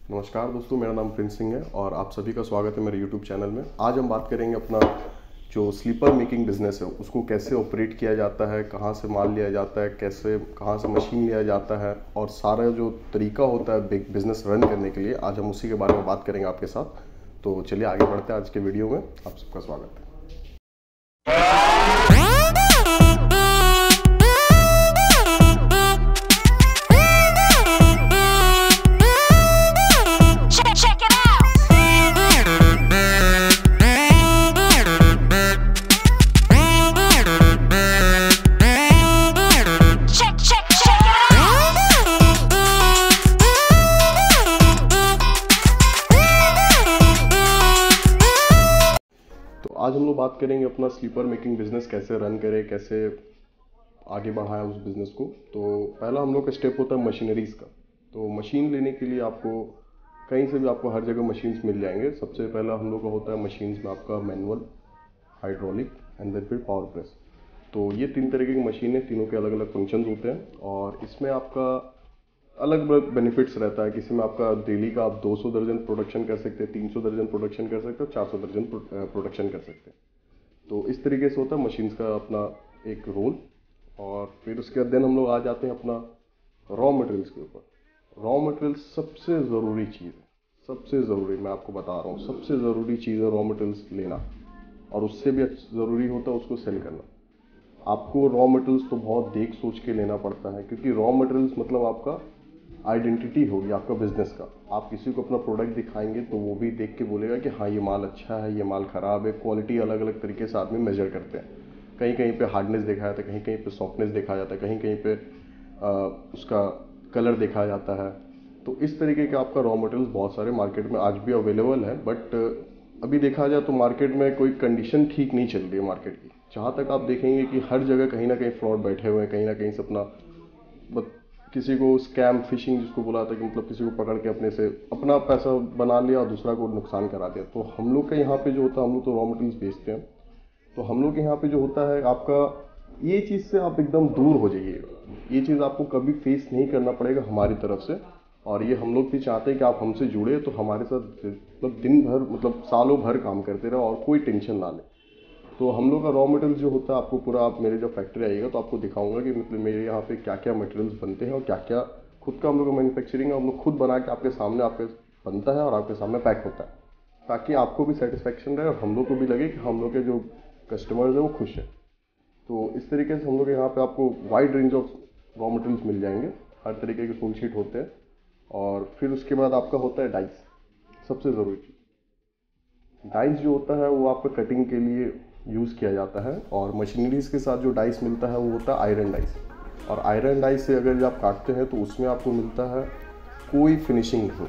नमस्कार दोस्तों, मेरा नाम प्रिंस सिंह है और आप सभी का स्वागत है मेरे यूट्यूब चैनल में। आज हम बात करेंगे अपना जो स्लीपर मेकिंग बिजनेस है उसको कैसे ऑपरेट किया जाता है, कहाँ से माल लिया जाता है, कैसे कहाँ से मशीन लिया जाता है और सारा जो तरीका होता है बिजनेस रन करने के लिए, आज हम उसी के बारे में बात करेंगे आपके साथ। तो चलिए आगे बढ़ते हैं आज के वीडियो में। आप सबका स्वागत है। आज हम लोग बात करेंगे अपना स्लीपर मेकिंग बिजनेस कैसे रन करें, कैसे आगे बढ़ाएं उस बिजनेस को। तो पहला हम लोग का स्टेप होता है मशीनरीज का। तो मशीन लेने के लिए आपको कहीं से भी आपको हर जगह मशीन्स मिल जाएंगे। सबसे पहला हम लोग का होता है मशीन्स में आपका मैनुअल, हाइड्रोलिक एंड देन फिर पावर प्रेस। तो ये तीन तरीके की मशीन है, तीनों के अलग अलग फंक्शंस होते हैं और इसमें आपका अलग अलग बेनिफिट्स रहता है। किसी में आपका डेली का आप 200 दर्जन प्रोडक्शन कर सकते हैं, 300 दर्जन प्रोडक्शन कर सकते हो, 400 दर्जन प्रोडक्शन कर सकते हैं। तो इस तरीके से होता है मशीन्स का अपना एक रोल। और फिर उसके बाद हम लोग आ जाते हैं अपना रॉ मटेरियल्स के ऊपर। रॉ मटेरियल्स सबसे ज़रूरी चीज़ है, सबसे ज़रूरी, मैं आपको बता रहा हूँ, सबसे ज़रूरी चीज़ है रॉ मटेरियल्स लेना। और उससे भी ज़रूरी होता है उसको सेल करना। आपको रॉ मटेरियल्स तो बहुत देख सोच के लेना पड़ता है, क्योंकि रॉ मटेरियल्स मतलब आपका आइडेंटिटी होगी आपका बिजनेस का। आप किसी को अपना प्रोडक्ट दिखाएंगे तो वो भी देख के बोलेगा कि हाँ ये माल अच्छा है, ये माल ख़राब है। क्वालिटी अलग अलग तरीके से आदमी मेजर करते हैं। कहीं कहीं पे हार्डनेस देखा जाता है, कहीं कहीं पे सॉफ्टनेस देखा जाता है, कहीं कहीं पे उसका कलर देखा जाता है। तो इस तरीके के आपका रॉ मटेरियल्स बहुत सारे मार्केट में आज भी अवेलेबल है। बट अभी देखा जाए तो मार्केट में कोई कंडीशन ठीक नहीं चल रही है मार्केट की। जहाँ तक आप देखेंगे कि हर जगह कहीं ना कहीं फ्रॉड बैठे हुए हैं, कहीं ना कहीं से अपना किसी को स्कैम फिशिंग जिसको बोला था कि मतलब किसी को पकड़ के अपने से अपना पैसा बना लिया और दूसरा को नुकसान करा दिया। तो हम लोग का यहाँ पे जो होता है, हम लोग तो रॉ मटेरियल्स बेचते हैं। तो हम लोग के यहाँ पे जो होता है, आपका ये चीज़ से आप एकदम दूर हो जाइएगा। ये चीज़ आपको कभी फेस नहीं करना पड़ेगा हमारी तरफ से। और ये हम लोग भी चाहते हैं कि आप हमसे जुड़े तो हमारे साथ मतलब दिन भर, मतलब सालों भर काम करते रहे और कोई टेंशन ना ले। तो हम लोग का रॉ मटेरियल जो होता है, आपको पूरा, आप मेरे जब फैक्ट्री आइएगा तो आपको दिखाऊंगा कि मतलब मेरे यहाँ पे क्या क्या मटेरियल्स बनते हैं और क्या क्या खुद का हम लोग का मैन्युफैक्चरिंग है। हम लोग खुद बना के आपके सामने आपके बनता है और आपके सामने पैक होता है, ताकि आपको भी सेटिस्फेक्शन रहे और हम लोग को भी लगे कि हम लोग के जो कस्टमर्स हैं वो खुश है। तो इस तरीके से हम लोग यहाँ पर आपको wide range of raw materials मिल जाएंगे। हर तरीके के टूल शीट होते हैं। और फिर उसके बाद आपका होता है डाइस, सबसे ज़रूरी चीज़। डाइस जो होता है वो आपका कटिंग के लिए यूज़ किया जाता है। और मशीनरीज के साथ जो डाइस मिलता है वो होता है आयरन डाइस। और आयरन डाइस से अगर आप काटते हैं तो उसमें आपको मिलता है कोई फिनिशिंग नहीं।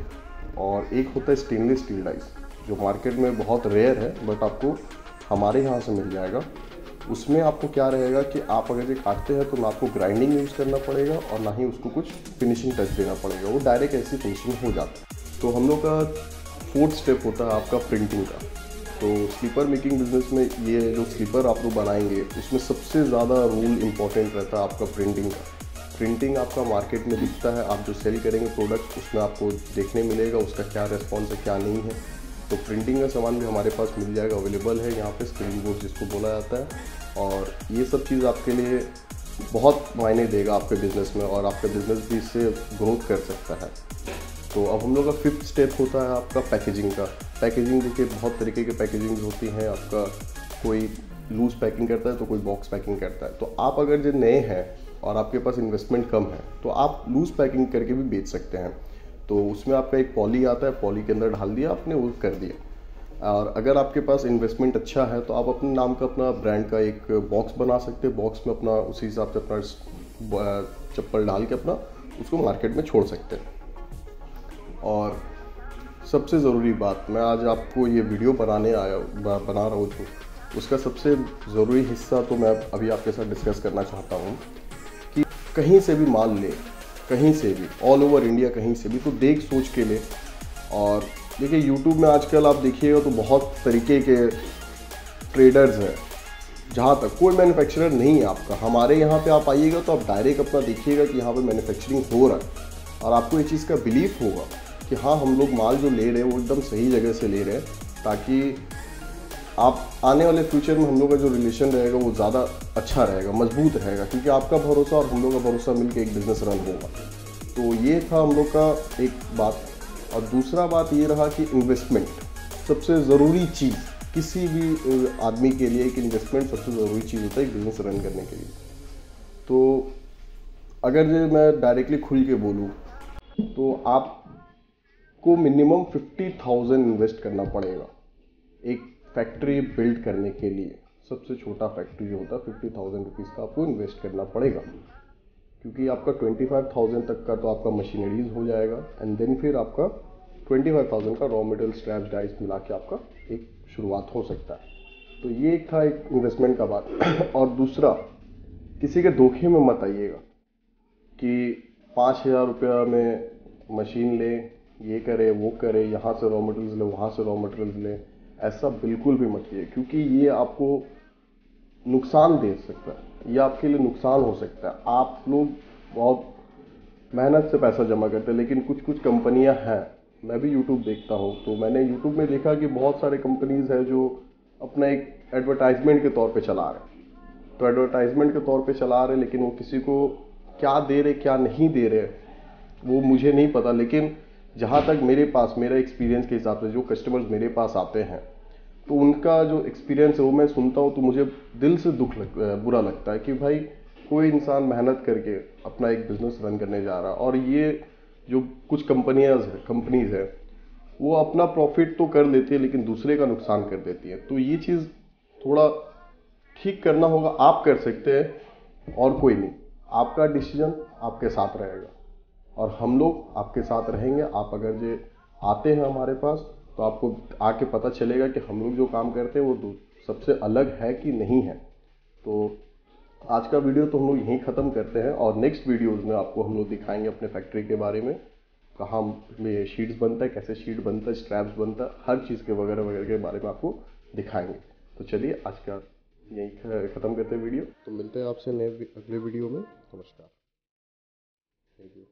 और एक होता है स्टेनलेस स्टील डाइस, जो मार्केट में बहुत रेयर है, बट आपको हमारे यहाँ से मिल जाएगा। उसमें आपको क्या रहेगा कि आप अगर ये काटते हैं तो ना आपको ग्राइंडिंग यूज़ करना पड़ेगा और ना ही उसको कुछ फिनिशिंग टच देना पड़ेगा, वो डायरेक्ट ऐसी फिनिशिंग हो जाता है। तो हम लोग का 4th स्टेप होता है आपका प्रिंटिंग का। तो स्लीपर मेकिंग बिजनेस में ये जो स्लीपर आप लोग बनाएंगे उसमें सबसे ज़्यादा रूल इम्पॉर्टेंट रहता है आपका प्रिंटिंग का। प्रिंटिंग आपका मार्केट में दिखता है, आप जो सेल करेंगे प्रोडक्ट उसमें आपको देखने मिलेगा उसका क्या रिस्पॉन्स है, क्या नहीं है। तो प्रिंटिंग का सामान भी हमारे पास मिल जाएगा, अवेलेबल है यहाँ पे, स्क्रीन बोर्ड जिसको बोला जाता है। और ये सब चीज़ आपके लिए बहुत मायने देगा आपके बिज़नेस में और आपका बिज़नेस भी इससे ग्रोथ कर सकता है। तो अब हम लोग का 5th स्टेप होता है आपका पैकेजिंग का। पैकेजिंग देखिए बहुत तरीके के पैकेजिंग होती हैं। आपका कोई लूज पैकिंग करता है तो कोई बॉक्स पैकिंग करता है। तो आप अगर जो नए हैं और आपके पास इन्वेस्टमेंट कम है तो आप लूज पैकिंग करके भी बेच सकते हैं। तो उसमें आपका एक पॉली आता है, पॉली के अंदर डाल दिया आपने, वो कर दिया। और अगर आपके पास इन्वेस्टमेंट अच्छा है तो आप अपने नाम का अपना ब्रांड का एक बॉक्स बना सकते हैं। बॉक्स में अपना उसी हिसाब से अपना चप्पल डाल के अपना उसको मार्केट में छोड़ सकते हैं। और सबसे ज़रूरी बात, मैं आज आपको ये वीडियो बना रहा हूँ जो उसका सबसे ज़रूरी हिस्सा तो मैं अभी आपके साथ डिस्कस करना चाहता हूँ कि कहीं से भी माल ले, कहीं से भी, ऑल ओवर इंडिया कहीं से भी, तो देख सोच के ले। और देखिए यूट्यूब में आजकल आप देखिएगा तो बहुत तरीके के ट्रेडर्स हैं। जहाँ तक कोई मैन्युफैक्चरर नहीं है आपका, हमारे यहाँ पे आप आइएगा तो आप डायरेक्ट अपना देखिएगा कि यहाँ पे मैन्युफैक्चरिंग हो रहा है और आपको ये चीज़ का बिलीफ होगा कि हाँ हम लोग माल जो ले रहे हैं वो एकदम सही जगह से ले रहे हैं, ताकि आप आने वाले फ्यूचर में हम लोग का जो रिलेशन रहेगा वो ज़्यादा अच्छा रहेगा, मजबूत रहेगा, क्योंकि आपका भरोसा और हम लोग का भरोसा मिलकर एक बिज़नेस रन होगा। तो ये था हम लोग का एक बात। और दूसरा बात ये रहा कि इन्वेस्टमेंट सबसे ज़रूरी चीज़, किसी भी आदमी के लिए एक इन्वेस्टमेंट सबसे ज़रूरी चीज़ होता है एक बिज़नेस रन करने के लिए। तो अगर जो मैं डायरेक्टली खुल के बोलूँ तो आपको मिनिमम 50,000 इन्वेस्ट करना पड़ेगा एक फैक्ट्री बिल्ड करने के लिए। सबसे छोटा फैक्ट्री जो होता है 50,000 रुपीज़ का आपको इन्वेस्ट करना पड़ेगा, क्योंकि आपका 25,000 तक का तो आपका मशीनरीज हो जाएगा, एंड देन फिर आपका 25,000 का रॉ मटेरियल स्क्रैप डाइस मिला के आपका एक शुरुआत हो सकता है। तो ये एक था एक इन्वेस्टमेंट का बात। और दूसरा, किसी के धोखे में मत आइएगा कि 5,000 रुपया में मशीन ले, ये करे वो करे, यहाँ से रॉ मटेरियल्स ले वहाँ से रॉ मटेरियल्स ले, ऐसा बिल्कुल भी मत कीजिए, क्योंकि ये आपको नुकसान दे सकता है, ये आपके लिए नुकसान हो सकता है। आप लोग बहुत मेहनत से पैसा जमा करते हैं, लेकिन कुछ कुछ कंपनियां हैं, मैं भी यूट्यूब देखता हूँ, तो मैंने यूट्यूब में देखा कि बहुत सारे कंपनीज हैं जो अपना एक एडवर्टाइजमेंट के तौर पे चला रहे हैं। तो एडवर्टाइजमेंट के तौर पे चला रहे, लेकिन वो किसी को क्या दे रहे क्या नहीं दे रहे वो मुझे नहीं पता। लेकिन जहाँ तक मेरे पास, मेरा एक्सपीरियंस के हिसाब से जो कस्टमर्स मेरे पास आते हैं, तो उनका जो एक्सपीरियंस है वो मैं सुनता हूँ तो मुझे दिल से बुरा लगता है कि भाई कोई इंसान मेहनत करके अपना एक बिजनेस रन करने जा रहा है, और ये जो कुछ कंपनीज है वो अपना प्रॉफिट तो कर लेती है लेकिन दूसरे का नुकसान कर देती है। तो ये चीज़ थोड़ा ठीक करना होगा। आप कर सकते हैं और कोई नहीं, आपका डिसीजन आपके साथ रहेगा और हम लोग आपके साथ रहेंगे। आप अगर जो आते हैं हमारे पास तो आपको आके पता चलेगा कि हम लोग जो काम करते हैं वो सबसे अलग है कि नहीं है। तो आज का वीडियो तो हम लोग यहीं ख़त्म करते हैं, और नेक्स्ट वीडियोज़ में आपको हम लोग दिखाएंगे अपने फैक्ट्री के बारे में, कहाँ में शीट्स बनता है, कैसे शीट बनता है, स्ट्रैप्स बनता है, हर चीज़ के वगैरह वगैरह के बारे में आपको दिखाएंगे। तो चलिए आज का यहीं ख़त्म करते हैं वीडियो। तो मिलते हैं आपसे अगले वीडियो में। नमस्कार, थैंक यू।